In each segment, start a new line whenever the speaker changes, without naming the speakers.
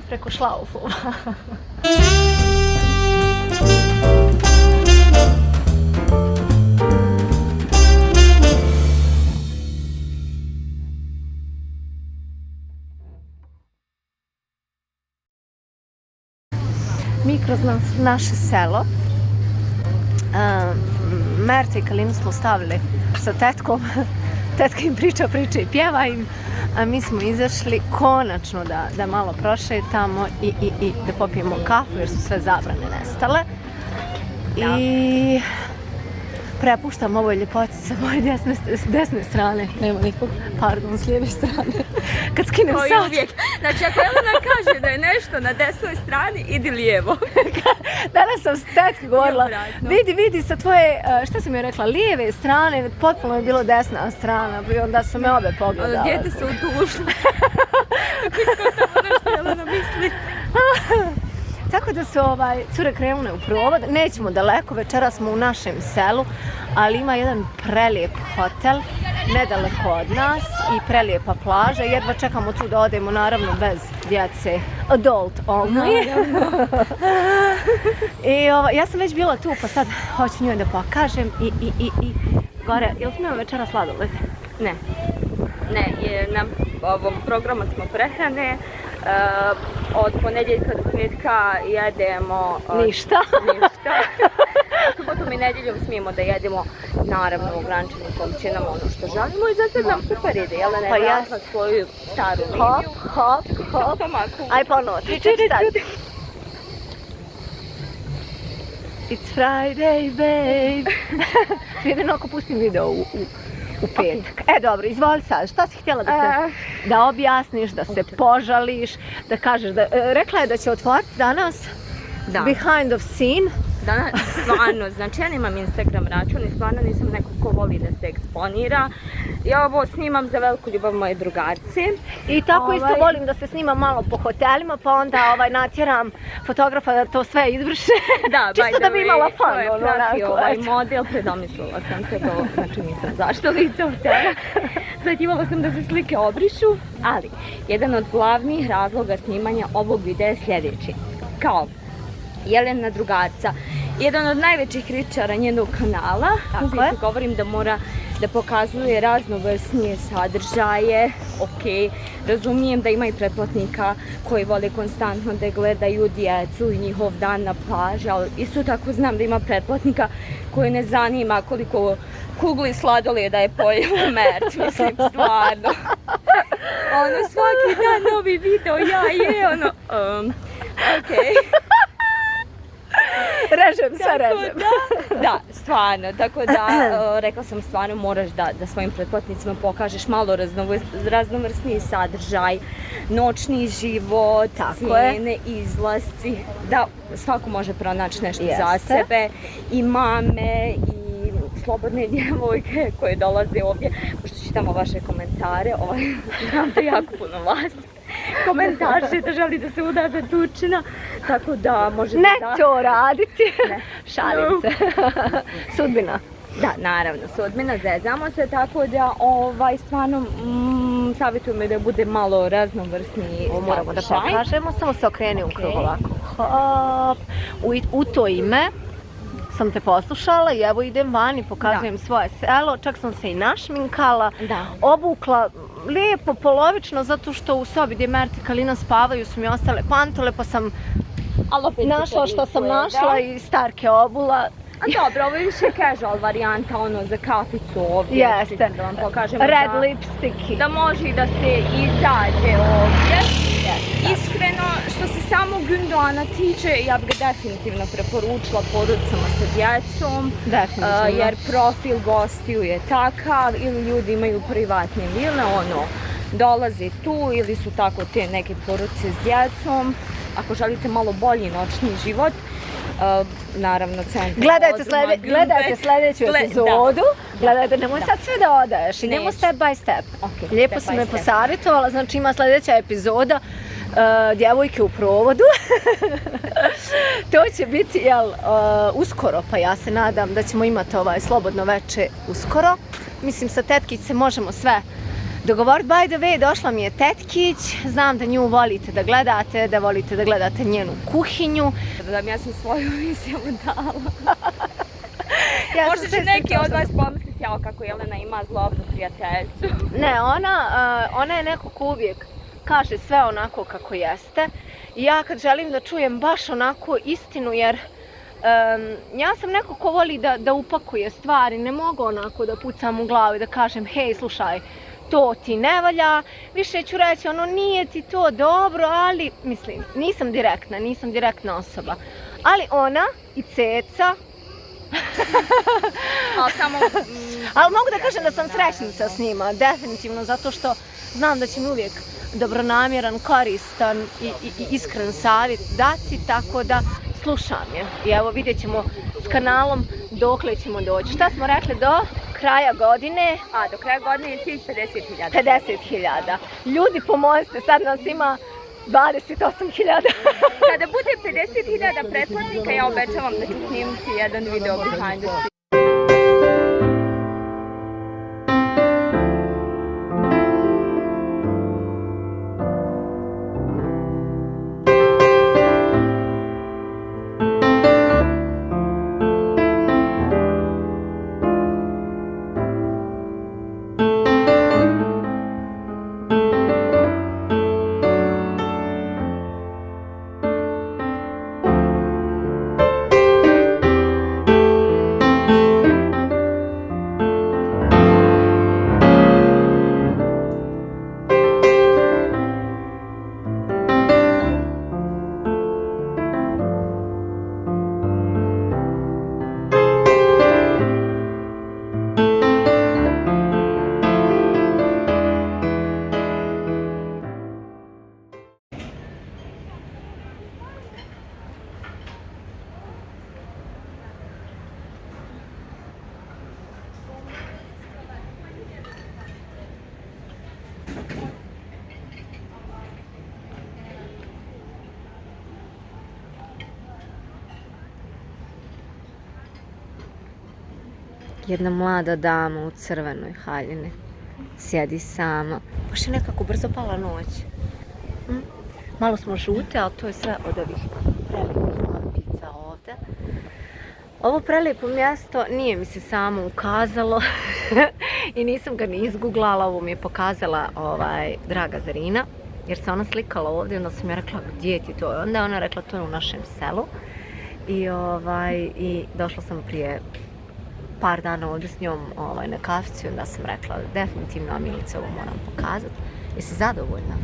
Preko šlaufova. Mi kroz naše selo Merta i Kalinu smo stavili sa tetkom. Tetka im priča i pjeva im, a mi smo izašli konačno da malo prošetamo i da popijemo kafu jer su sve zabrane nestale. I prepuštam ovoj ljepoti sa moje desne strane, nema nikog, pardon, s lijeve strane. Kad skinem
sat.
Kao
uvijek. Znači ako Elena kaže da je nešto na desnoj strani, idi lijevo.
Danas sam s tetke govorila, vidi sa tvoje, šta sam joj rekla, lijeve strane, potpuno je bilo desna strana, i onda su me obe pogledala.
Dijete se utušlo. Nešto Elena misli.
Tako da su cure krenule u provod, nećemo daleko, večera smo u našem selu, ali ima jedan prelijep hotel, nedaleko od nas i prelijepa plaža, jedva čekamo tu da odemo, naravno bez djece, adult only. I ja sam već bila tu, pa sad hoću njoj da pokažem i gore, jel smo večera sladoled?
Ne, na ovom programu smo prehrane. Od ponedjeljka do petka jedemo
ništa.
Subotom i nedjeljom smijemo da jedemo, naravno u ograničenim količinama ono što želimo i za sad nam super ide. Jelena je vratila svoju staru liniju.
Hop. Aj ponovo, 3-4 sad. It's Friday, babe. Jedino ako pustim video u petak. Dobro, izvoli sad, šta si htjela da objasniš, da se požališ, da kažeš, rekla je da će otvoriti danas behind of scene.
Stvarno, znači ja nemam Instagram račun i stvarno nisam neko ko voli da se eksponira. Ja ovo snimam za veliku ljubav moje drugarce.
I tako isto volim da se snimam malo po hotelima, pa onda natjeram fotografa da to sve izvrše. Čisto da bi imala fun.
To je pratio ovaj model, predomislila sam se to, znači nisam zašto lice hotela. Zahtjevala sam da se slike obrišu, ali jedan od glavnih razloga snimanja ovog videa je sljedeći. Kao Jelena drugarca, jedan od najvećih kritičara njenog kanala, uvijek govorim da mora da pokazuje raznovrsnije sadržaje. Ok, razumijem da ima i pretplatnika koji vole konstantno da gledaju djecu i njihov dan na plaži, ali isto tako znam da ima pretplatnika koji ne zanima koliko kugli sladoleda je pojela Mert, mislim, stvarno. Ono, svaki dan novi video, okej.
Režem.
Da, stvarno, tako da rekla sam stvarno moraš da svojim pretplatnicima pokažeš malo raznovrsniji sadržaj, noćni život, cijene, izlasci, da svako može pronaći nešto za sebe, i mame, i slobodne djevojke koje dolaze ovdje, pošto čitamo vaše komentare, znam da jako puno vas komentarše da želi da se uda za tučina, tako da možete
ne to raditi, šalim se, sudbina.
Da, naravno, sudbina, zezamo se, tako da stvarno savjetujem da bude malo raznovrsniji sadržaj.
Moramo da pokažemo, samo se okreni u krug ovako. Hop, u to ime sam te poslušala i evo idem van i pokazujem svoje selo, čak sam se i našminkala, obukla lijepo, polovično, zato što u sobi gdje Mert i Kalina spavaju su mi ostale pantole, pa sam našla što sam našla i starke obula.
A dobro, ovo je više casual varijanta, za kaficu ovdje.
Jeste,
da vam pokažem
red lipstick.
Da može i da se izađe ovdje. Iskreno, što se samog Gündoğana tiče, ja bih ga definitivno preporučila porodicama sa djecom. Jer profil gostiju je takav, ili ljudi imaju privatne vile, dolaze tu ili su tako te neke porodice s djecom. Ako želite malo bolji noćni život, naravno centar
Gledajte sljedeću epizodu. Gledajte, nemoj sad sve da odaješ, idemo step by step. Lijepo si me posavjetovala, znači ima sljedeća epizoda djevojke u provodu. To će biti uskoro, pa ja se nadam da ćemo imati slobodno veče uskoro. Mislim, sa tetkić se možemo sve dogovoriti. By the way, došla mi je tetkić, znam da nju volite da gledate, da volite da gledate njenu kuhinju.
Ja sam svoju emisiju dala. Možda će neki od vas pomisliti kako Jelena ima zlobnu prijateljicu.
Ne, ona je neko ko uvijek kaže sve onako kako jeste. I ja kad želim da čujem baš onako istinu, jer ja sam neko ko voli da upakuje stvari, ne mogu onako da pucam u glavu i da kažem hej, slušaj, to ti ne valja, više ću reći nije ti to dobro, ali mislim, nisam direktna osoba. Ali ona i Ceca, ali mogu da kažem da sam srećnica s njima, definitivno, zato što znam da će mi uvijek dobronamjeran, koristan i iskren savjet dati, tako da slušam je. I evo vidjet ćemo s kanalom dokle ćemo doći. Šta smo rekli, do kraja godine?
Do kraja godine je cilj 50.000.
50.000. Ljudi pomozite, sad nas ima 28.000.
Kada bude 50.000 pretplatnika, ja obećavam da ću snimiti jedan video behind the scenes.
Jedna mlada dama u crvenoj haljini sjedi sama. Baš je nekako brzo pala noć. Malo smo žute, ali to je sve od ovih prelijepih lampica ovdje. Ovo prelijepo mjesto nije mi se samo ukazalo i nisam ga ni izguglala. Ovo mi je pokazala draga Zarina, jer se ona slikala ovdje, onda sam ja rekla gdje ti to? Onda je ona rekla to je u našem selu. I došla sam prije par dana ovdje s njom na kaficu, onda sam rekla definitivno Milice, ovo moram pokazati. Jesi zadovoljna?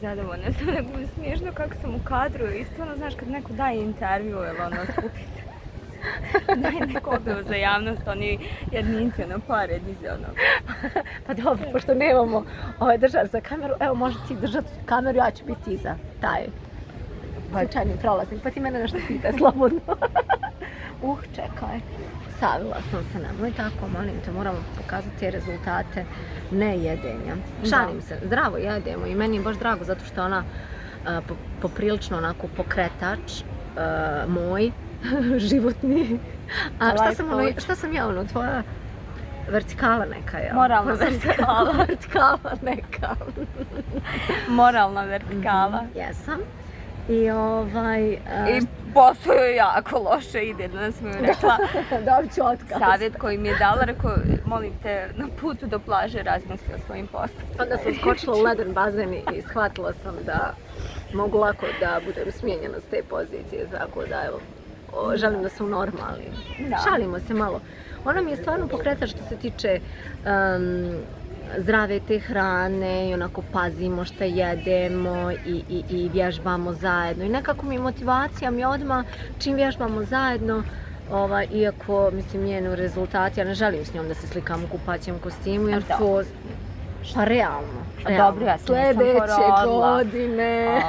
Zadovoljna sam, nego mi smiješno kako sam u kadru i stvarno znaš kad neko daje intervju ili skupi se. Daje neko objava za javnost, oni jednice na pored iza
Pa dobro, pošto nemamo držati za kameru, evo može ti držati kameru, ja ću biti iza taj slučajni prolaznik, pa ti mene nešto pitaj slobodno. Čekaj. Savila sam se, nemoj tako, molim te, moramo pokazati te rezultate nejedenja. Šalim se, zdravo jedemo i meni je baš drago zato što ona poprilično onako pokretač moj, životni. A šta sam ja tvoja vertikala neka, jel?
Moralna vertikala.
Vertikala neka.
Moralna vertikala.
Jesam.
I posao je jako loše ide, da sam joj rekla
dobit ću otkaz.
Savjet koji mi je dala, rekao, molim te, na putu do plaže razmisli o svojim postupcima.
Onda sam skočila u leden bazen i shvatila sam da mogu lako da budem smijenjena s te pozicije, tako da evo, želim da sam normalni. Šalimo se malo. Ona mi je stvarno pokretač što se tiče zdrave te hrane i onako pazimo šta jedemo i vježbamo zajedno. I nekako mi motivacija mi odmah čim vježbamo zajedno, iako mislim njenu rezultati, ja ne želim s njom da se slikam u kupaćem kostimu jer to pa realno.
Dobro, ja se nisam
Sljedeće
porodila.
godine.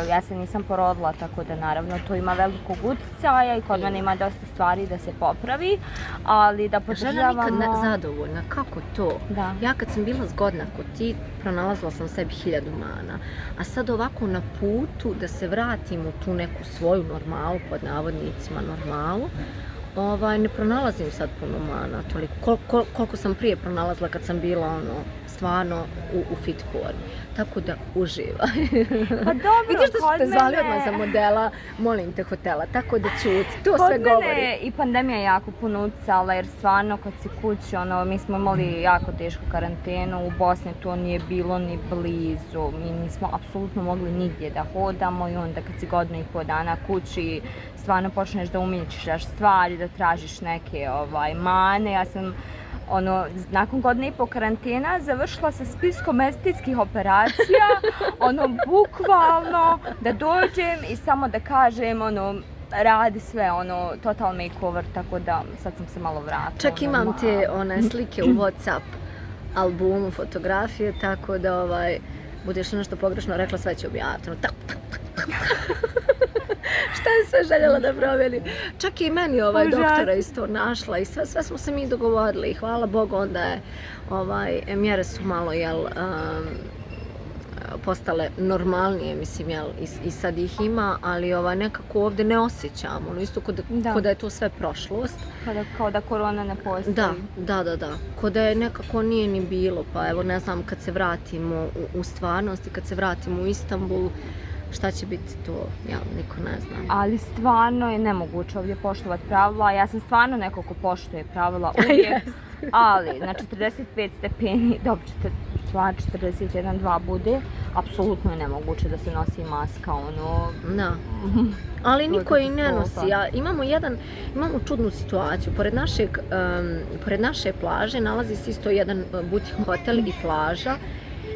Ja se nisam porodila, tako da naravno to ima velikog utjecaja i kod mene ima dosta stvari da se popravi, ali da podržavamo...
Žena nikad ne zadovoljna, kako to?
Da.
Ja kad sam bila zgodna kod ti, pronalazila sam sebi 1000 mana, a sad ovako na putu da se vratim u tu neku svoju normalu, pod navodnicima normalu, ne pronalazim sad puno mana, toliko, koliko sam prije pronalazila kad sam bila stvarno u fit formi. Tako da uživaj.
Pa dobro,
vidiš da su
kod
te zvali
mene-
odmah za modela, molim te, hotela, tako da ćuti, to
Kod
sve
mene
govori.
je i pandemija jako puno utjecala jer stvarno kad si kući, mi smo imali jako tešku karantenu, u Bosni to nije bilo ni blizu, mi nismo apsolutno mogli nigdje da hodamo i onda kad si godinu i pol dana kući, stvarno počneš da umjećaš stvari, da tražiš neke mane. Ja sam nakon godine i po karantena završila sa spiskom estetskih operacija, bukvalno da dođem i samo da kažem, radi sve, total makeover, tako da sad sam se malo vratila.
Čak imam te slike u WhatsApp albumu, fotografije, tako da budeš nešto pogrešno rekla, sve će objaviti. Šta je sve željela da promijeni? Čak i meni doktora isto našla i sve smo se mi dogovorili i hvala Bogu onda je mjere su malo postale normalnije, mislim, i sad ih ima, ali nekako ovdje ne osjećamo, isto ko da je to sve prošlost.
Kao da korona ne postoji.
Da. Ko da je nekako nije ni bilo, pa evo ne znam kad se vratimo u stvarnost i kad se vratimo u Istanbul, šta će biti to, ja niko ne znam.
Ali stvarno je nemoguće ovdje poštovati pravila, ja sam stvarno neko ko poštuje pravila uvijek, ali na 45 stepeni, dobro, 41-2 bude, apsolutno je nemoguće da se nosi maska,
Da. Ali niko i ne nosi. Imamo čudnu situaciju. Pored naše plaže nalazi se isto jedan butik hotel i plaža.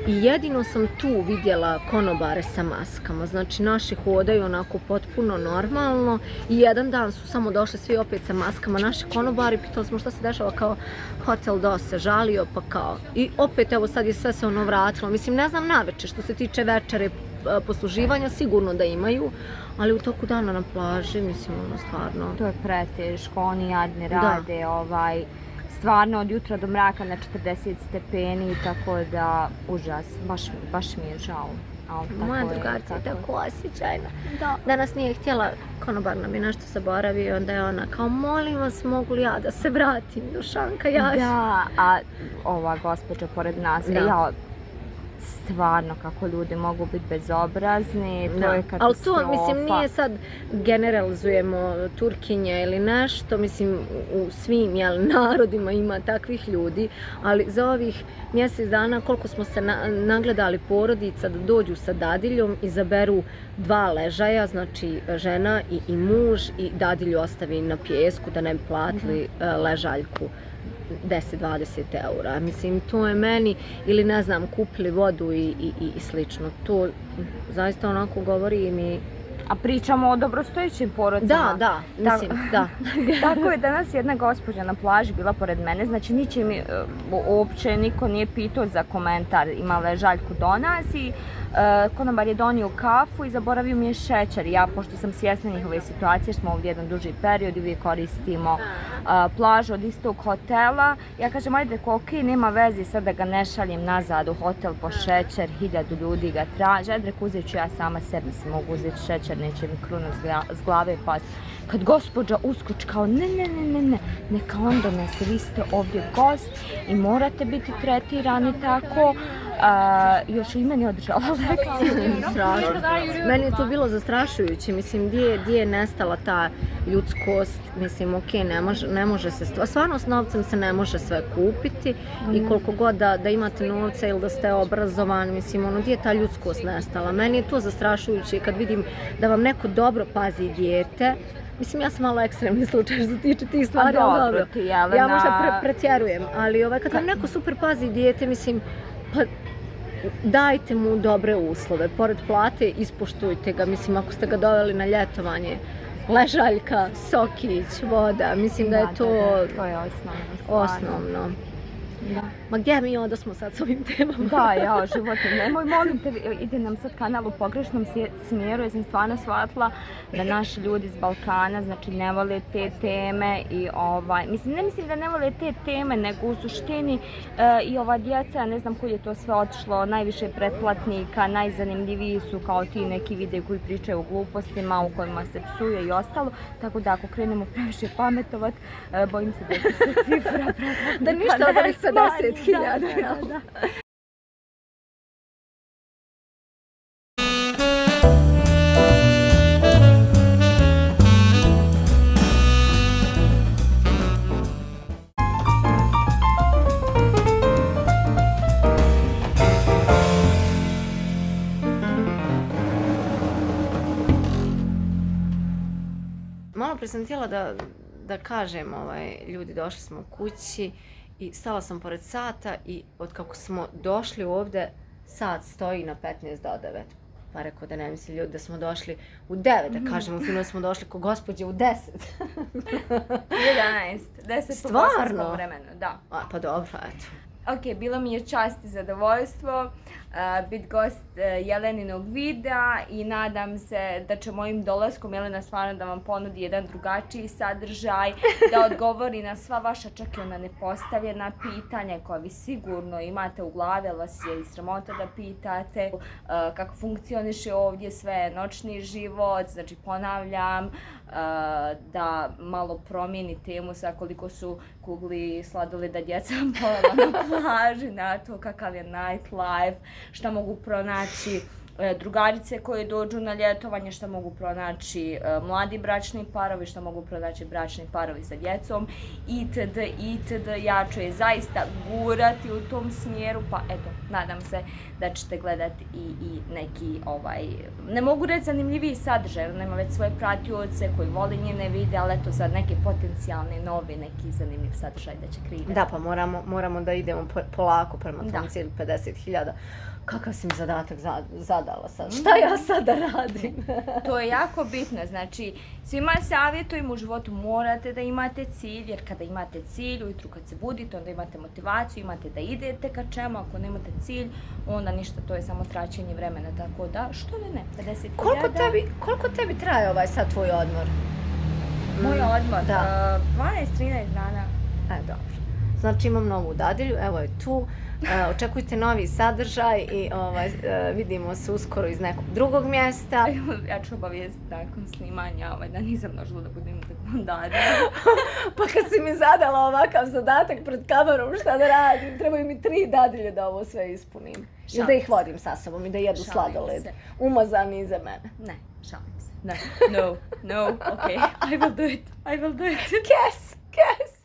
I jedino sam tu vidjela konobare sa maskama, znači naši hodaju onako potpuno normalno i jedan dan su samo došli svi opet sa maskama, naši konobari, pitali smo šta se dešava, kao hotel se žalio, pa kao i opet evo sad je sve se vratilo, mislim ne znam navečer što se tiče večere posluživanja, sigurno da imaju, ali u toku dana na plaži, mislim stvarno.
To je preteško, oni jadni rade, stvarno od jutra do mraka na 40 stepeni, tako da užas, baš mi je žao.
Moja drugarica je tako osjećajna. Danas nije htjela, konobar nam je nešto zaboravio, onda je ona kao, molim vas, mogu li ja da se vratim, Dušanka, ja.
Da, a ova gospođa pored nas, stvarno kako ljudi mogu biti bezobrazni, to je katastrofa.
Ali to, mislim, nije sad generalizujemo Turkinje ili nešto, mislim, u svim narodima ima takvih ljudi, ali za ovih mjesec dana koliko smo se nagledali porodica da dođu sa dadiljom, izaberu 2 ležaja, znači žena i muž, i dadilju ostavi na pijesku da ne bi platili ležaljku 10-20 eura. Mislim, to je meni, ili ne znam, kupili vodu i slično. To zaista onako govori mi...
A pričamo o dobrostojećim porodicama.
Da, mislim, da.
Tako je danas jedna gospođa na plaži bila pored mene, znači ničim uopće niko nije pitao za komentar, ima ležaljku do nas i konobar je donio kafu i zaboravio mi je šećer. Ja, pošto sam svjesna njihove situacije, smo ovdje jedan duži period i uvijek koristimo plažu od istog hotela, ja kažem, ajde, ok, nema veze sad da ga ne šaljem nazad u hotel po šećer, 1000 ljudi ga traže, ajde, uzet ću ja sama sebi, si mogu uzeti šećer, neće mi kruna s glave pasti. Kad gospođa uskoči kao ne, neka on donese, vi ste ovdje gost i morate biti tretirani tako. Još i meni održala lekciju.
Strašno. Meni je to bilo zastrašujuće, mislim, gdje je nestala ta ljudskost, mislim, ok, ne može se, stvarno s novcem se ne može sve kupiti i koliko god da imate novca ili da ste obrazovani, mislim, gdje je ta ljudskost nestala. Meni je to zastrašujuće kad vidim da vam neko dobro pazi dijete. Mislim, ja sam malo ekstremni slučaj što se tiče tih stvari, ali dobro. Ja možda pretjerujem, ali kad vam neko super pazi dijete, mislim, pa dajte mu dobre uslove, pored plate ispoštujte ga, mislim, ako ste ga doveli na ljetovanje, ležaljka, sokić, voda, mislim da je to
je osnovno.
Ma gdje mi onda smo sad s ovim temama?
Da, ja, životno, nemoj, molim te, ide nam sad kanal u pogrešnom smjeru, ja sam stvarno shvatila da naši ljudi iz Balkana, znači, ne vole te teme i ne mislim da ne vole te teme, nego u suštini i ova djeca, ja ne znam koji je to sve otišlo, najviše pretplatnika, najzanimljiviji su kao ti neki videi koji pričaju o glupostima, u kojima se psuje i ostalo, tako da ako krenemo previše pametovat, bojim se da će se cifra pretplatnika
Da ništa od ovih 50.000.
Da.
Malo prije sam htjela da kažem, ljudi, došli smo kući i stala sam pored sata i od kako smo došli ovdje, sat stoji na 15 do 9. Pa rekao da ne misli ljudi da smo došli u 9, da kažemo fino smo došli ko gospođe u 10.
11, 10
Stvarno?
po vremenu, da.
Pa dobro, eto.
Ok, bilo mi je čast i zadovoljstvo biti gost Jeleninog videa i nadam se da će mojim dolaskom Jelena stvarno da vam ponudi jedan drugačiji sadržaj, da odgovori na sva vaša čak i ona nepostavljena pitanja koja vi sigurno imate u glavi, ali vas je i sramota da pitate, kako funkcioniše ovdje sve noćni život, znači ponavljam, da malo promijeni temu sa koliko su kugli sladoleda djeca pojela na plaži, na to kakav je nightlife, šta mogu pronaći drugarice koje dođu na ljetovanje, šta mogu pronaći mladi bračni parovi, šta mogu pronaći bračni parovi sa djecom, itd. Ja ću je zaista gurati u tom smjeru, pa eto, nadam se da ćete gledati i neki, ne mogu reći zanimljiviji sadržaj, jer nema već svoje pratioce koji vole njene vide, ali eto za neke potencijalne novi, neki zanimljiv sadržaj da će kreirati.
Da, pa moramo da idemo polako prema tom cilju 50.000. Kakav si mi zadatak zadala sad? Šta ja sada radim?
To je jako bitno, znači svima savjetujem u životu morate da imate cilj, jer kada imate cilj, ujutru kad se budite, onda imate motivaciju, imate da idete ka čemu, ako nemate cilj, onda ništa, to je samo traćenje vremena, tako da, što ne, 50.000.
Koliko tebi traje sad tvoj odmor?
Moj odmor?
Da.
12-13 dana.
Dobro. Znači imam novu dadilju, evo je tu. Očekujte novi sadržaj i vidimo se uskoro iz nekog drugog mjesta.
Ja ću obavijestiti nakon snimanja da nisam došla da budem dadilja.
Pa kad si mi zadala ovakav zadatak pred kamerom šta da radim, trebaju mi 3 dadilje da ovo sve ispunim. I da ih vodim sa sobom i da jedu sladoled. Umazani iza mene.
Ne, šalim se. No, okay, I will do it.
Kes.